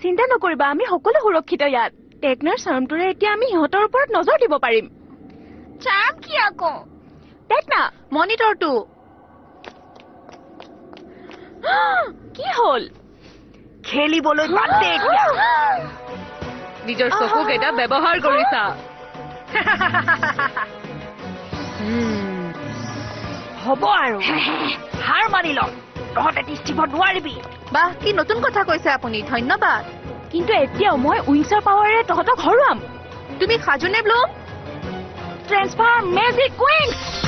চিন্তা নকৰিবা আমি সকলো সুৰক্ষিত ইয়াত টেকনাৰ চাৰ্মটোৰে এতিয়া আমি সিহঁতৰ ওপৰত নজৰ দিব পাৰিম চাৰ্ম কি আকৌ টেকনা মনিটৰটো কি হ'ল খেলিবলৈ বাদ দে এতিয়া নিজৰ চকুক এটা ব্যৱহাৰ কৰিছা হ'ব আৰু হাৰ মানি ল তহঁতে তিষ্ঠিব নোৱাৰিবি বাহ কি নতুন কথা কৈছে আপুনি ধন্যবাদ কিন্তু এতিয়াও মই উইংছৰ পাৱাৰে তহঁতক হৰুৱাম তুমি সাজুনে ব্লুম ট্ৰেন্সফাৰ মেজিক উইংছ